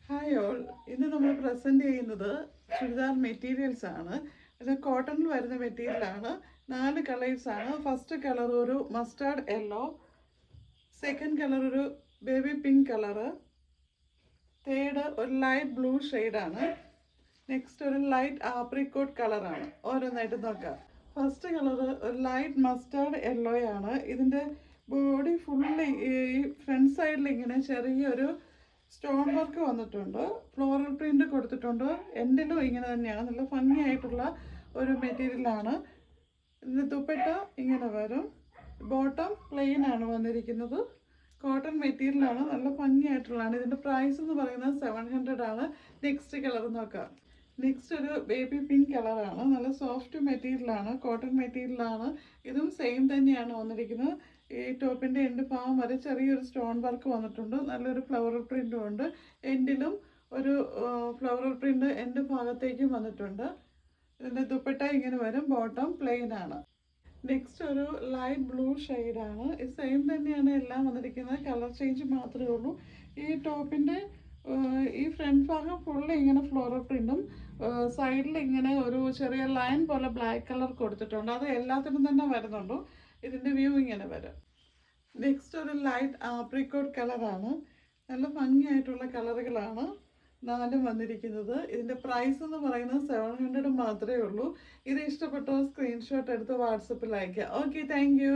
Hi all, ഇന്ന് നമ്മൾ present ചെയ്യുന്നത് ചുരിദാർ മെറ്റീരിയൽസ് ആണ്. ഇത് കോട്ടണിൽ വരുന്ന മെറ്റീരിയലാണ്. 4 കളേഴ്സാണ്. ഫസ്റ്റ് കളർ ഒരു മസ്റ്റാർഡ് യെല്ലോ, സെക്കൻഡ് കളർ ഒരു ബേബി പിങ്ക് കളറ്, തേർഡ് ഒരു ലൈറ്റ് ബ്ലൂ ഷെയ്ഡാണ്, നെക്സ്റ്റ് ഒരു ലൈറ്റ് ആപ്രിക്കോട്ട് കളറാണ്. ഓരോന്നായിട്ട് നോക്കാം. ഫസ്റ്റ് കളർ ഒരു ലൈറ്റ് മസ്റ്റാർഡ് യെല്ലോ ആണ്. ഇതിൻ്റെ ബോഡി ഫുള്ള് ഈ ഫ്രണ്ട് സൈഡിൽ ഇങ്ങനെ ചെറിയൊരു സ്റ്റോൺ വർക്ക് വന്നിട്ടുണ്ട്, ഫ്ലോറൽ പ്രിന്റ് കൊടുത്തിട്ടുണ്ട്. എൻഡിലും ഇങ്ങനെ തന്നെയാണ്. നല്ല ഭംഗിയായിട്ടുള്ള ഒരു മെറ്റീരിയലാണ്. ഇതിൻ്റെ ദുപ്പട്ട ഇങ്ങനെ വരും. ബോട്ടം പ്ലെയിൻ ആണ് വന്നിരിക്കുന്നത്. കോട്ടൺ മെറ്റീരിയലാണ്. നല്ല ഭംഗിയായിട്ടുള്ളതാണ്. ഇതിൻ്റെ പ്രൈസ് എന്ന് പറയുന്നത് 700 ആണ്. നെക്സ്റ്റ് കളർ നോക്കാം. നെക്സ്റ്റ് ഒരു ബേബി പിങ്ക് കളറാണ്. നല്ല സോഫ്റ്റ് മെറ്റീരിയലാണ്, കോട്ടൺ മെറ്റീരിയലാണ്. ഇതും സെയിം തന്നെയാണ് വന്നിരിക്കുന്നത്. ഈ ടോപ്പിൻ്റെ എൻഡ് ഭാഗം വരെ ചെറിയൊരു സ്റ്റോൺ വർക്ക് വന്നിട്ടുണ്ട്. നല്ലൊരു ഫ്ലവറൽ പ്രിൻറ്റും ഉണ്ട്. എൻഡിലും ഒരു ഫ്ലവറൽ പ്രിൻറ്റ് എൻഡ് ഭാഗത്തേക്കും വന്നിട്ടുണ്ട്. ഇതിൻ്റെ ദുപ്പട്ട ഇങ്ങനെ വരും. ബോട്ടം പ്ലെയിൻ ആണ്. നെക്സ്റ്റ് ഒരു ലൈറ്റ് ബ്ലൂ ഷെയ്ഡാണ്. ഇത് സെയിം തന്നെയാണ് എല്ലാം വന്നിരിക്കുന്നത്. കളർ ചേഞ്ച് മാത്രമേ ഉള്ളൂ. ഈ ടോപ്പിൻ്റെ ഈ ഫ്രണ്ട് ഭാഗം ഫുള്ള് ഇങ്ങനെ ഫ്ലോറൽ പ്രിൻറ്റും സൈഡിൽ ഇങ്ങനെ ഒരു ചെറിയ ലൈൻ പോലെ ബ്ലാക്ക് കളർ കൊടുത്തിട്ടുണ്ട്. അത് എല്ലാത്തിനും തന്നെ വരുന്നുണ്ട്. ഇതിൻ്റെ വ്യൂ ഇങ്ങനെ വരും. നെക്സ്റ്റ് ഒരു ലൈറ്റ് ആപ്രിക്കോട്ട് കളറാണ്. നല്ല ഭംഗിയായിട്ടുള്ള കളറുകളാണ് 4 വന്നിരിക്കുന്നത്. ഇതിൻ്റെ പ്രൈസ് എന്ന് പറയുന്നത് 700 മാത്രമേ ഉള്ളൂ. ഇത് ഇഷ്ടപ്പെട്ടോ സ്ക്രീൻഷോട്ട് എടുത്ത് വാട്സപ്പിൽ അയക്കുക. Okay, thank you.